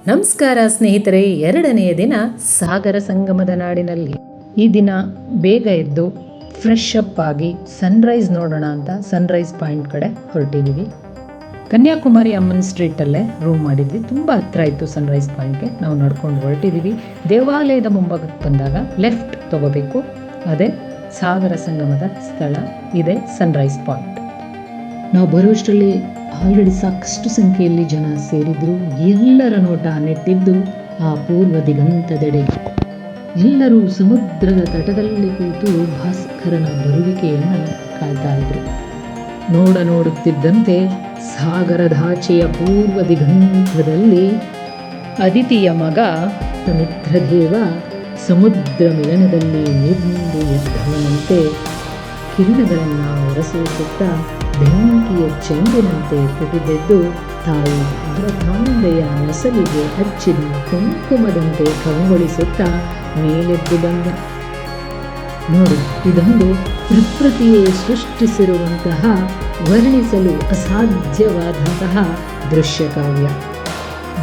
ನಮಸ್ಕಾರ ಸ್ನೇಹಿತರೆ, ಎರಡನೆಯ ದಿನ ಸಾಗರ ಸಂಗಮದ ನಾಡಿನಲ್ಲಿ. ಈ ದಿನ ಬೇಗ ಎದ್ದು ಫ್ರೆಶ್ ಅಪ್ ಆಗಿ ಸನ್ರೈಸ್ ನೋಡೋಣ ಅಂತ ಸನ್ರೈಸ್ ಪಾಯಿಂಟ್ ಕಡೆ ಹೊರಟಿದ್ದೀವಿ. ಕನ್ಯಾಕುಮಾರಿ ಅಮ್ಮನ್ ಸ್ಟ್ರೀಟಲ್ಲೇ ರೂಮ್ ಮಾಡಿದ್ವಿ. ತುಂಬ ಹತ್ರ ಇತ್ತು ಸನ್ರೈಸ್ ಪಾಯಿಂಟ್ಗೆ. ನಾವು ನಡ್ಕೊಂಡು ಹೊರಟಿದ್ದೀವಿ. ದೇವಾಲಯದ ಮುಂಭಾಗಕ್ಕೆ ಬಂದಾಗ ಲೆಫ್ಟ್ ತಗೋಬೇಕು. ಅದೇ ಸಾಗರ ಸಂಗಮದ ಸ್ಥಳ, ಇದೆ ಸನ್ರೈಸ್ ಪಾಯಿಂಟ್. ನಾವು ಬರುವಷ್ಟರಲ್ಲಿ ಆಲ್ರೆಡಿ ಸಾಕಷ್ಟು ಸಂಖ್ಯೆಯಲ್ಲಿ ಜನ ಸೇರಿದ್ರು. ಎಲ್ಲರ ನೋಟ ನೆಟ್ಟಿದ್ದು ಆ ಪೂರ್ವ ದಿಗಂತದೆಡೆಗೆ. ಎಲ್ಲರೂ ಸಮುದ್ರದ ತಟದಲ್ಲಿ ಕೂತು ಭಾಸ್ಕರನ ಬರುವಿಕೆಯನ್ನು ಕಾಯ್ತಾ ಇದ್ರು. ನೋಡುತ್ತಿದ್ದಂತೆ ಸಾಗರದಾಚೆಯ ಪೂರ್ವ ದಿಗಂತದಲ್ಲಿ ಅದಿತಿಯ ಮಗ ಮಿತ್ರದೇವ ಸಮುದ್ರ ಮಿಲನದಲ್ಲಿ ನಿಂದು ಎದ್ದವನಂತೆ ಕಿರಣಗಳನ್ನು ಹೊರಸೂಸುತ್ತಾ ಬೆಂಕಿಯ ಚೆಂಡಿನಂತೆ ಪುಟಿದೆದ್ದು ತಾಯಿ ಭಾರತಾಂಬೆಯ ನಸಲಿಗೆ ಹಚ್ಚಿದ ಕುಂಕುಮದಂತೆ ಕಂಗೊಳಿಸುತ್ತಾ ಮೇಲೆದ್ದು ಬಂದ. ನೋಡು, ಇದೊಂದು ಪ್ರಕೃತಿಯೇ ಸೃಷ್ಟಿಸಿರುವಂತಹ ವರ್ಣಿಸಲು ಅಸಾಧ್ಯವಾದಂತಹ ದೃಶ್ಯ ಕಾವ್ಯ.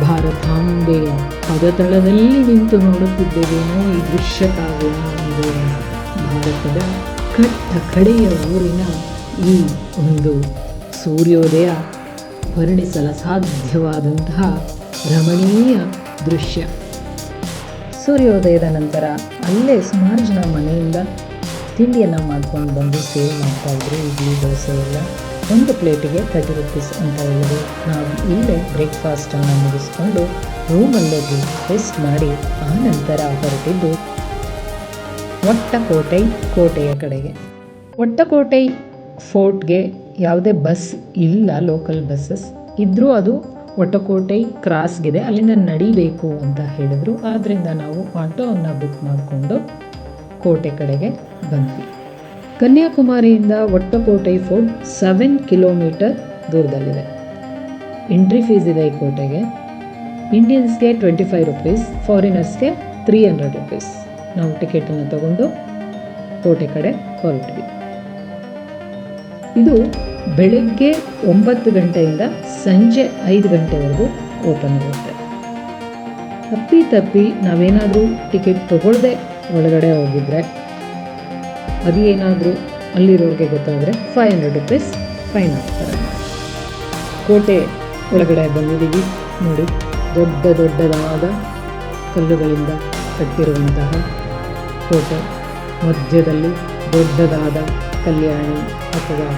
ಭಾರತಾಂಬೆಯ ಪದತಳದಲ್ಲಿ ನಿಂತು ನೋಡುತ್ತಿದ್ದೇವೇನೋ ಈ ದೃಶ್ಯ ಕಾವ್ಯ. ಭಾರತದ ಕಡೆಯ ಊರಿನ ಈ ಒಂದು ಸೂರ್ಯೋದಯ ವರ್ಣಿಸಲು ಸಾಧ್ಯವಾದಂತಹ ರಮಣೀಯ ದೃಶ್ಯ. ಸೂರ್ಯೋದಯದ ನಂತರ ಅಲ್ಲೇ ಸುಮಾರು ಜನ ಮನೆಯಿಂದ ತಿಂಡಿಯನ್ನು ಮಾಡ್ಕೊಂಡು ಬಂದು ಸೇವ್ ಮಾಡ್ತಾಯಿದ್ರು. ಇಡ್ಲಿ ದೋಸೆ ಎಲ್ಲ ಒಂದು ಪ್ಲೇಟಿಗೆ 30 ರೂಪೀಸ್ ಅಂತ ಹೇಳಿದ್ರು. ನಾವು ಇಲ್ಲೇ ಬ್ರೇಕ್ಫಾಸ್ಟನ್ನು ಮುಗಿಸ್ಕೊಂಡು ರೂಮಲ್ಲೇ ರೆಸ್ಟ್ ಮಾಡಿ ಆನಂತರ ಹೊರಟಿದ್ದು ಕೋಟೆಯ ಕಡೆಗೆ. ಒಟ್ಟಕೋಟೈ ಫೋರ್ಟ್ಗೆ ಯಾವುದೇ ಬಸ್ ಇಲ್ಲ, ಲೋಕಲ್ ಬಸ್ಸಸ್ ಇದ್ದರೂ ಅದು ಒಟ್ಟಕೋಟೈ ಕ್ರಾಸ್ಗಿದೆ, ಅಲ್ಲಿಂದ ನಡಿಬೇಕು ಅಂತ ಹೇಳಿದ್ರು. ಆದ್ದರಿಂದ ನಾವು ಆಟೋವನ್ನು ಬುಕ್ ಮಾಡಿಕೊಂಡು ಕೋಟೆ ಕಡೆಗೆ ಬಂದ್ವಿ. ಕನ್ಯಾಕುಮಾರಿಯಿಂದ ಒಟ್ಟಕೋಟೈ ಫೋರ್ಟ್ 7 ಕಿಲೋಮೀಟರ್ ದೂರದಲ್ಲಿದೆ. ಎಂಟ್ರಿ ಫೀಸ್ ಇದೆ ಈ ಕೋಟೆಗೆ. ಇಂಡಿಯನ್ಸ್ಗೆ 25 ರೂಪೀಸ್, ಫಾರಿನರ್ಸ್ಗೆ 300 ರೂಪೀಸ್. ನಾವು ಟಿಕೆಟನ್ನು ತಗೊಂಡು ಕೋಟೆ ಕಡೆ ಹೊರಟ್ವಿ. ಇದು ಬೆಳಗ್ಗೆ 9 ಗಂಟೆಯಿಂದ ಸಂಜೆ 5 ಗಂಟೆವರೆಗೂ ಓಪನ್ ಇರುತ್ತೆ. ತಪ್ಪಿ ನಾವೇನಾದರೂ ಟಿಕೆಟ್ ತಗೊಳ್ಳದೆ ಒಳಗಡೆ ಹೋಗಿದ್ರೆ, ಅದು ಏನಾದರೂ ಅಲ್ಲಿರೋರಿಗೆ ಗೊತ್ತಾದರೆ 500 ರೂಪೀಸ್ ಫೈನ್ ಹಾಕ್ತಾರೆ. ಕೋಟೆ ಒಳಗಡೆ ಬಂದಿದ್ದೀವಿ. ನೋಡಿ, ದೊಡ್ಡದಾದ ಕಲ್ಲುಗಳಿಂದ ಕಟ್ಟಿರುವಂತಹ ಕೋಟೆ. ಮಧ್ಯದಲ್ಲಿ ದೊಡ್ಡದಾದ ಕಲ್ಯಾಣಿ ಅಥವಾ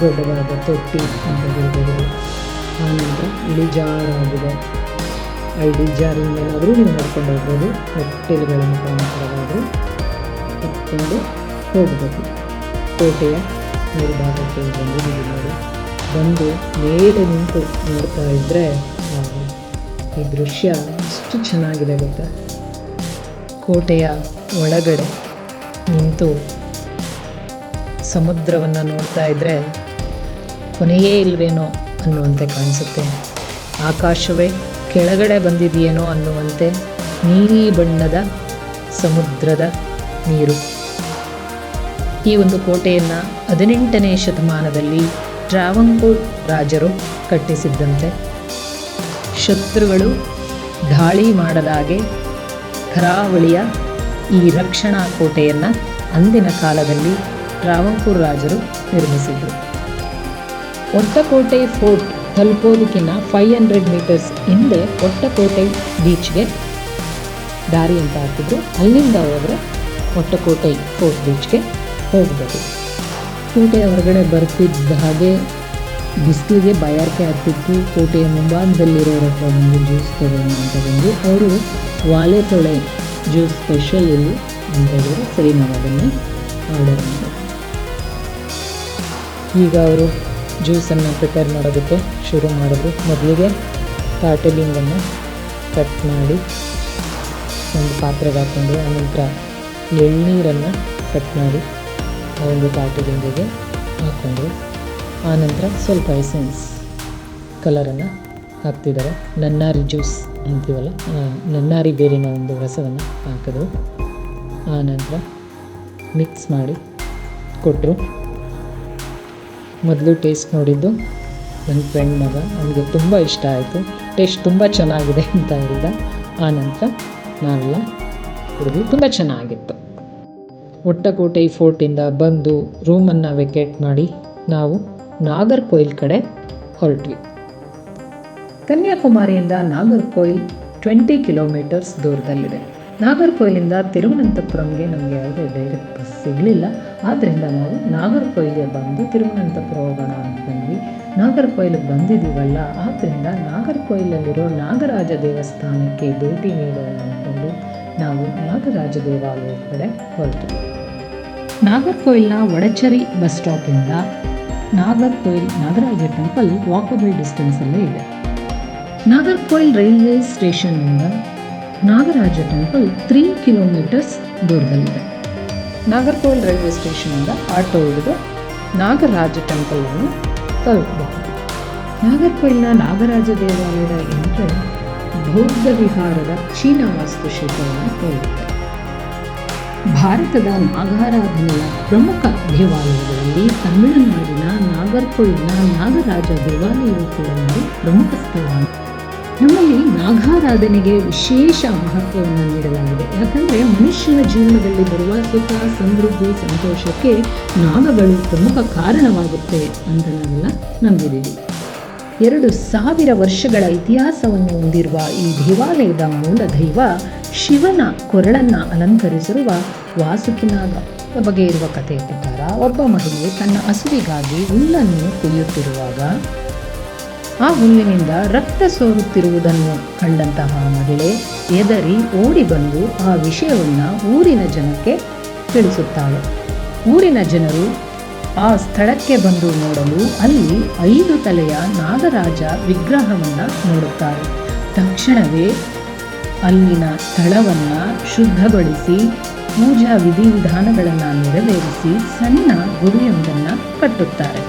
ದೊಡ್ಡದಾದ ತೊಟ್ಟಿ ಅಂತ ಹೇಳ್ಬೋದು. ಆನಂತರ ಇಳಿಜಾರಾಗಿದೆ. ಇಳಿಜಾರಿನ ಮೇಲಾದರೂ ನೀವು ನಡ್ಕೊಂಡು ಹೋಗ್ಬೋದು. ಮೆಟ್ಟಿಲುಗಳ ಮುಖಾಂತರವಾದರೂ ಹತ್ಕೊಂಡು ಹೋಗಬೇಕು. ಕೋಟೆಯ ಮೇಲ್ಭಾಗಕ್ಕೆ ಬಂದಿದ್ದೀವಿ. ನೋಡಿ, ಬಂದು ಮೇಲೆ ನಿಂತು ನೋಡ್ತಾ ಇದ್ದರೆ ಈ ದೃಶ್ಯ ಎಷ್ಟು ಚೆನ್ನಾಗಿದೆ ಗೊತ್ತಾ. ಕೋಟೆಯ ಒಳಗಡೆ ನಿಂತು ಸಮುದ್ರವನ್ನು ನೋಡ್ತಾ ಇದ್ದರೆ ಕೊನೆಯೇ ಇಲ್ವೇನೋ ಅನ್ನುವಂತೆ ಕಾಣಿಸುತ್ತೆ. ಆಕಾಶವೇ ಕೆಳಗಡೆ ಬಂದಿದೆಯೇನೋ ಅನ್ನುವಂತೆ ನೀಲಿ ಬಣ್ಣದ ಸಮುದ್ರದ ನೀರು. ಈ ಒಂದು ಕೋಟೆಯನ್ನು 18ನೇ ಶತಮಾನದಲ್ಲಿ ಟ್ರಾವಂಕೋರ್ ರಾಜರು ಕಟ್ಟಿಸಿದ್ದಂತೆ. ಶತ್ರುಗಳು ದಾಳಿ ಮಾಡದಾಗೆ ಕರಾವಳಿಯ ಈ ರಕ್ಷಣಾ ಕೋಟೆಯನ್ನು ಅಂದಿನ ಕಾಲದಲ್ಲಿ ಟ್ರಾವಂಕೋರ್ ರಾಜರು ನಿರ್ಮಿಸಿದರು. ಒಟ್ಟಕೋಟೈ ಫೋರ್ಟ್ ತಲುಪೋದಕ್ಕಿಂತ 500 ಮೀಟರ್ಸ್ ಹಿಂದೆ ಒಟ್ಟಕೋಟೈ ಬೀಚ್ಗೆ ದಾರಿ ಅಂತ ಹಾಕಿದ್ರು. ಅಲ್ಲಿಂದ ಹೋದರೆ ಒಟ್ಟಕೋಟೈ ಫೋರ್ಟ್ ಬೀಚ್ಗೆ ಹೋಗಬೇಕು. ಕೋಟೆಯ ಹೊರಗಡೆ ಬರ್ತಿದ್ದ ಹಾಗೆ ಬಿಸಿಲಿಗೆ ಬಾಯಾರಿಕೆ ಆಗ್ತಿತ್ತು. ಕೋಟೆಯ ಮುಂಭಾಗದಲ್ಲಿರೋರ ಹತ್ರ ಬಂದು ಜ್ಯೂಸ್ ತಗೊಂಡು ಅಂತ ಬಂದು ಅವರು ವಾಲೆ ತೊಳೆ ಜ್ಯೂಸ್ ಸ್ಪೆಷಲ್ ಇಲ್ಲಿ ಅಂತ ಹೇಳಿದ್ರೆ ಸರಿ, ನಾವು ಅದನ್ನು ಆರ್ಡರ್ ಮಾಡಿದೆ. ಈಗ ಅವರು ಜ್ಯೂಸನ್ನು ಪ್ರಿಪೇರ್ ಮಾಡೋದಕ್ಕೆ ಶುರು ಮಾಡಿದ್ರು. ಮೊದಲಿಗೆ ಟಾರ್ಟಲಿಂಗನ್ನು ಕಟ್ ಮಾಡಿ ಒಂದು ಪಾತ್ರೆಗೆ ಹಾಕ್ಕೊಂಡು, ಆನಂತರ ಎಳ್ನೀರನ್ನು ಕಟ್ ಮಾಡಿ ಆ ಒಂದು ಟಾರ್ಟಲಿಂಗಿಗೆ ಹಾಕ್ಕೊಂಡ್ರು. ಆನಂತರ ಸ್ವಲ್ಪ ಎಸೆನ್ಸ್ ಕಲರನ್ನು ಹಾಕ್ತಿದ್ದಾರೆ. ನನ್ನಾರಿ ಜ್ಯೂಸ್ ಅಂತೀವಲ್ಲ, ನನ್ನಾರಿ ಬೇರಿನ ಒಂದು ರಸವನ್ನು ಹಾಕಿದ್ರು. ಆನಂತರ ಮಿಕ್ಸ್ ಮಾಡಿ ಕೊಟ್ಟರು. ಮೊದಲು ಟೇಸ್ಟ್ ನೋಡಿದ್ದು ನನ್ನ ಫ್ರೆಂಡ್ ಮಗ, ಅವನಿಗೆ ತುಂಬ ಇಷ್ಟ ಆಯಿತು. ಟೇಸ್ಟ್ ತುಂಬ ಚೆನ್ನಾಗಿದೆ ಅಂತ ಹೇಳಿದ. ಆನಂತರ ನಾವೆಲ್ಲ ಕುಡಿದ್ವಿ, ತುಂಬ ಚೆನ್ನಾಗಿತ್ತು. ಒಟ್ಟಕೋಟೆ ಫೋರ್ಟಿಂದ ಬಂದು ರೂಮನ್ನು ವೆಕೇಟ್ ಮಾಡಿ ನಾವು ನಾಗರ್ಕೋಯಿಲ್ ಕಡೆ ಹೊರಟ್ವಿ. ಕನ್ಯಾಕುಮಾರಿಯಿಂದ ನಾಗರ್ಕೋಯಿಲ್ 20 ಕಿಲೋಮೀಟರ್ಸ್ ದೂರದಲ್ಲಿದೆ. ನಾಗರ್ಕೋಯಿಲಿಂದ ತಿರುವನಂತಪುರಂಗೆ ನಮಗೆ ಯಾವುದೇ ಡೈರೆಕ್ಟ್ ಬಸ್ ಸಿಗಲಿಲ್ಲ. ಆದ್ದರಿಂದ ನಾವು ನಾಗರ್ಕೋಯಿಲ್ಗೆ ಬಂದು ತಿರುವನಂತಪುರ ಹೋಗೋಣ ಅಂದ್ಕೊಂಡ್ವಿ. ನಾಗರ್ಕೋಯಿಲಿಗೆ ಬಂದಿದ್ದೀವಲ್ಲ, ಆದ್ದರಿಂದ ನಾಗರ್ಕೋಯಿಲಲ್ಲಿರೋ ನಾಗರಾಜ ದೇವಸ್ಥಾನಕ್ಕೆ ಭೇಟಿ ನೀಡೋಣ ಅಂದ್ಕೊಂಡು ನಾವು ನಾಗರಾಜ ದೇವಾಲಯದ ಕಡೆ ಹೊರಟ್ವಿ. ನಾಗರ್ಕೋಯಿಲ್ನ ವಡಚೇರಿ ಬಸ್ ಸ್ಟಾಪಿಂದ ನಾಗರ್ಕೋಯಿಲ್ ನಾಗರಾಜ ಟೆಂಪಲ್ ವಾಕಬಲ್ ಡಿಸ್ಟೆನ್ಸಲ್ಲೇ ಇದೆ. ನಾಗರ್ಕೋಯಿಲ್ ರೈಲ್ವೆ ಸ್ಟೇಷನ್ನಿಂದ ನಾಗರಾಜ ಟೆಂಪಲ್ 3 ಕಿಲೋಮೀಟರ್ಸ್ ದೂರದಲ್ಲಿದೆ. ನಾಗರ್ಕೋಯಿಲ್ ರೈಲ್ವೆ ಸ್ಟೇಷನಿಂದ ಆಟೋ ಹಿಡಿದು ನಾಗರಾಜ ಟೆಂಪಲನ್ನು ತಲುಪಬಹುದು. ನಾಗರ್ಕೋಯಿಲ್ನ ನಾಗರಾಜ ದೇವಾಲಯದ ಎಂಟ್ರೆ ಬೌದ್ಧ ವಿಹಾರದ ಚೀನಾ ವಾಸ್ತುಶಿಲ್ಪವನ್ನು ಹೋಲುತ್ತೆ. ಭಾರತದ ನಾಗಾರಾಧನೆಯ ಪ್ರಮುಖ ದೇವಾಲಯಗಳಲ್ಲಿ ತಮಿಳುನಾಡಿನ ನಾಗರ್ಕೋಯಿಲ್ನ ನಾಗರಾಜ ದೇವಾಲಯವು ಕೂಡ ಒಂದು ಪ್ರಮುಖ ಸ್ಥಳವಾಗಿದೆ. ನಮ್ಮಲ್ಲಿ ನಾಗಾರಾಧನೆಗೆ ವಿಶೇಷ ಮಹತ್ವವನ್ನು ನೀಡಲಾಗಿದೆ. ಯಾಕಂದರೆ ಮನುಷ್ಯನ ಜೀವನದಲ್ಲಿ ಬರುವ ಸುಖ, ಸಮೃದ್ಧಿ, ಸಂತೋಷಕ್ಕೆ ನಾಗಗಳು ಪ್ರಮುಖ ಕಾರಣವಾಗುತ್ತೆ ಅಂತ ನಾವೆಲ್ಲ ನಂಬಿದ್ದೀವಿ. 2000 ವರ್ಷಗಳ ಇತಿಹಾಸವನ್ನು ಹೊಂದಿರುವ ಈ ದೇವಾಲಯದ ಮೂಲ ದೈವ ಶಿವನ ಕೊರಳನ್ನು ಅಲಂಕರಿಸಿರುವ ವಾಸುಕಿನಾಗ ಬಗ್ಗೆ ಇರುವ ಕಥೆಯ ಪ್ರಕಾರ ಒಬ್ಬ ಮಹಿಳೆ ತನ್ನ ಹಸುವಿಗಾಗಿ ಹುಲ್ಲನ್ನು ಕೊಯ್ಯುತ್ತಿರುವಾಗ ಆ ಹುಲ್ಲಿನಿಂದ ರಕ್ತ ಸೋರುತ್ತಿರುವುದನ್ನು ಕಂಡಂತಹ ಮಹಿಳೆ ಎದರಿ ಓಡಿ ಬಂದು ಆ ವಿಷಯವನ್ನು ಊರಿನ ಜನಕ್ಕೆ ತಿಳಿಸುತ್ತಾಳೆ. ಊರಿನ ಜನರು ಆ ಸ್ಥಳಕ್ಕೆ ಬಂದು ನೋಡಲು ಅಲ್ಲಿ 5 ತಲೆಯ ನಾಗರಾಜ ವಿಗ್ರಹವನ್ನು ನೋಡುತ್ತಾರೆ. ತಕ್ಷಣವೇ ಅಲ್ಲಿನ ಸ್ಥಳವನ್ನು ಶುದ್ಧಗೊಳಿಸಿ ಪೂಜಾ ವಿಧಿವಿಧಾನಗಳನ್ನು ನೆರವೇರಿಸಿ ಸಣ್ಣ ಗುಡಿಯೊಂದನ್ನು ಕಟ್ಟುತ್ತಾರೆ.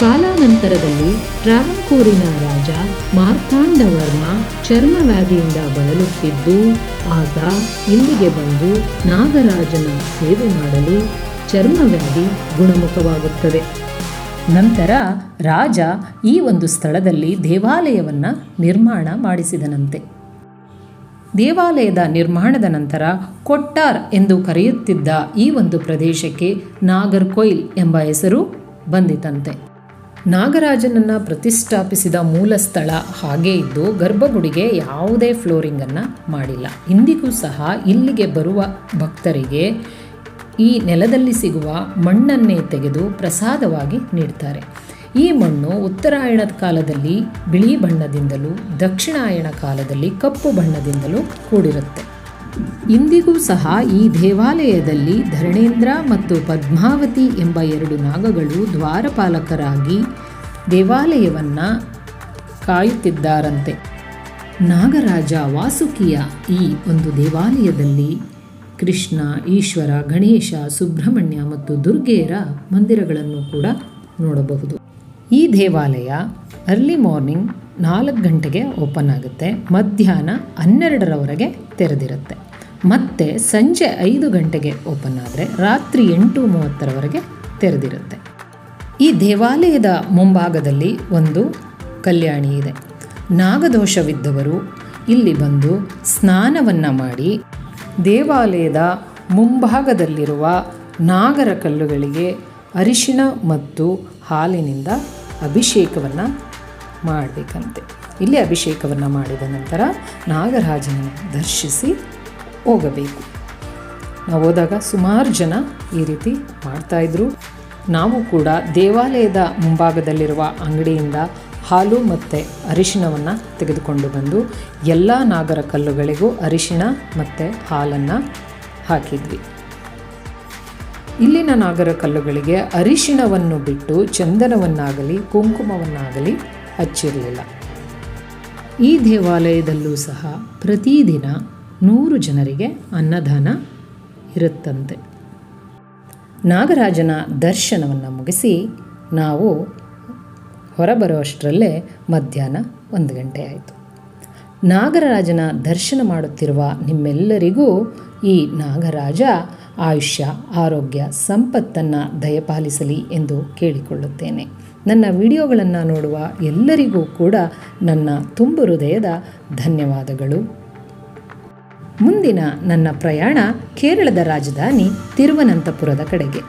ಕಾಲಾನಂತರದಲ್ಲಿ ಟ್ರಾವಂಕೂರಿನ ರಾಜ ಮಾರ್ತಾಂಡವರ್ಮ ಚರ್ಮವ್ಯಾಧಿಯಿಂದ ಬಳಲುತ್ತಿದ್ದು ಆತ ಇಲ್ಲಿಗೆ ಬಂದು ನಾಗರಾಜನ ಸೇವೆ ಮಾಡಲು ಚರ್ಮವ್ಯಾಧಿ ಗುಣಮುಖವಾಗುತ್ತದೆ. ನಂತರ ರಾಜ ಈ ಒಂದು ಸ್ಥಳದಲ್ಲಿ ದೇವಾಲಯವನ್ನು ನಿರ್ಮಾಣ ಮಾಡಿಸಿದನಂತೆ. ದೇವಾಲಯದ ನಿರ್ಮಾಣದ ನಂತರ ಕೊಟ್ಟಾರ್ ಎಂದು ಕರೆಯುತ್ತಿದ್ದ ಈ ಒಂದು ಪ್ರದೇಶಕ್ಕೆ ನಾಗರ್ಕೋಯಿಲ್ ಎಂಬ ಹೆಸರು ಬಂದಿತಂತೆ. ನಾಗರಾಜನನ್ನು ಪ್ರತಿಷ್ಠಾಪಿಸಿದ ಮೂಲ ಸ್ಥಳ ಹಾಗೇ ಇದ್ದು ಗರ್ಭಗುಡಿಗೆ ಯಾವುದೇ ಫ್ಲೋರಿಂಗನ್ನು ಮಾಡಿಲ್ಲ. ಇಂದಿಗೂ ಸಹ ಇಲ್ಲಿಗೆ ಬರುವ ಭಕ್ತರಿಗೆ ಈ ನೆಲದಲ್ಲಿ ಸಿಗುವ ಮಣ್ಣನ್ನೇ ತೆಗೆದು ಪ್ರಸಾದವಾಗಿ ನೀಡ್ತಾರೆ. ಈ ಮಣ್ಣು ಉತ್ತರಾಯಣದ ಕಾಲದಲ್ಲಿ ಬಿಳಿ ಬಣ್ಣದಿಂದಲೂ ದಕ್ಷಿಣಾಯಣ ಕಾಲದಲ್ಲಿ ಕಪ್ಪು ಬಣ್ಣದಿಂದಲೂ ಕೂಡಿರುತ್ತೆ. ಇಂದಿಗೂ ಸಹ ಈ ದೇವಾಲಯದಲ್ಲಿ ಧರಣೇಂದ್ರ ಮತ್ತು ಪದ್ಮಾವತಿ ಎಂಬ 2 ನಾಗಗಳು ದ್ವಾರಪಾಲಕರಾಗಿ ದೇವಾಲಯವನ್ನು ಕಾಯುತ್ತಿದ್ದಾರಂತೆ. ನಾಗರಾಜ ವಾಸುಕಿಯ ಈ ಒಂದು ದೇವಾಲಯದಲ್ಲಿ ಕೃಷ್ಣ, ಈಶ್ವರ, ಗಣೇಶ, ಸುಬ್ರಹ್ಮಣ್ಯ ಮತ್ತು ದುರ್ಗೆಯರ ಮಂದಿರಗಳನ್ನು ಕೂಡ ನೋಡಬಹುದು. ಈ ದೇವಾಲಯ ಅರ್ಲಿ ಮಾರ್ನಿಂಗ್ 4 ಗಂಟೆಗೆ ಓಪನ್ ಆಗುತ್ತೆ, ಮಧ್ಯಾಹ್ನ 12ರವರೆಗೆ ತೆರೆದಿರುತ್ತೆ. ಮತ್ತು ಸಂಜೆ 5 ಗಂಟೆಗೆ ಓಪನ್ ಆದರೆ ರಾತ್ರಿ 8:30ರವರೆಗೆ ತೆರೆದಿರುತ್ತೆ. ಈ ದೇವಾಲಯದ ಮುಂಭಾಗದಲ್ಲಿ ಒಂದು ಕಲ್ಯಾಣಿ ಇದೆ. ನಾಗದೋಷವಿದ್ದವರು ಇಲ್ಲಿ ಬಂದು ಸ್ನಾನವನ್ನು ಮಾಡಿ ದೇವಾಲಯದ ಮುಂಭಾಗದಲ್ಲಿರುವ ನಾಗರ ಕಲ್ಲುಗಳಿಗೆ ಅರಿಶಿಣ ಮತ್ತು ಹಾಲಿನಿಂದ ಅಭಿಷೇಕವನ್ನು ಮಾಡಬೇಕಂತೆ. ಇಲ್ಲಿ ಅಭಿಷೇಕವನ್ನು ಮಾಡಿದ ನಂತರ ನಾಗರಾಜನನ್ನು ದರ್ಶಿಸಿ ಹೋಗಬೇಕು. ನಾವು ಹೋದಾಗ ಸುಮಾರು ಜನ ಈ ರೀತಿ ಮಾಡ್ತಾಯಿದ್ರು. ನಾವು ಕೂಡ ದೇವಾಲಯದ ಮುಂಭಾಗದಲ್ಲಿರುವ ಅಂಗಡಿಯಿಂದ ಹಾಲು ಮತ್ತು ಅರಿಶಿಣವನ್ನು ತೆಗೆದುಕೊಂಡು ಬಂದು ಎಲ್ಲ ನಾಗರ ಕಲ್ಲುಗಳಿಗೂ ಅರಿಶಿಣ ಮತ್ತು ಹಾಲನ್ನು ಹಾಕಿದ್ವಿ. ಇಲ್ಲಿನ ನಾಗರ ಕಲ್ಲುಗಳಿಗೆ ಅರಿಶಿಣವನ್ನು ಬಿಟ್ಟು ಚಂದನವನ್ನಾಗಲಿ ಕುಂಕುಮವನ್ನಾಗಲಿ ಹಚ್ಚಿರಲಿಲ್ಲ. ಈ ದೇವಾಲಯದಲ್ಲೂ ಸಹ ಪ್ರತಿದಿನ 100 ಜನರಿಗೆ ಅನ್ನದಾನ ಇರುತ್ತಂತೆ. ನಾಗರಾಜನ ದರ್ಶನವನ್ನು ಮುಗಿಸಿ ನಾವು ಹೊರಬರುವಷ್ಟರಲ್ಲೇ ಮಧ್ಯಾಹ್ನ 1 ಗಂಟೆ ಆಯಿತು. ನಾಗರಾಜನ ದರ್ಶನ ಮಾಡುತ್ತಿರುವ ನಿಮ್ಮೆಲ್ಲರಿಗೂ ಈ ನಾಗರಾಜ ಆಯುಷ್ಯ, ಆರೋಗ್ಯ, ಸಂಪತ್ತನ್ನು ದಯಪಾಲಿಸಲಿ ಎಂದು ಕೇಳಿಕೊಳ್ಳುತ್ತೇನೆ. ನನ್ನ ವಿಡಿಯೋಗಳನ್ನು ನೋಡುವ ಎಲ್ಲರಿಗೂ ಕೂಡ ನನ್ನ ತುಂಬು ಹೃದಯದ ಧನ್ಯವಾದಗಳು. ಮುಂದಿನ ನನ್ನ ಪ್ರಯಾಣ ಕೇರಳದ ರಾಜಧಾನಿ ತಿರುವನಂತಪುರದ ಕಡೆಗೆ.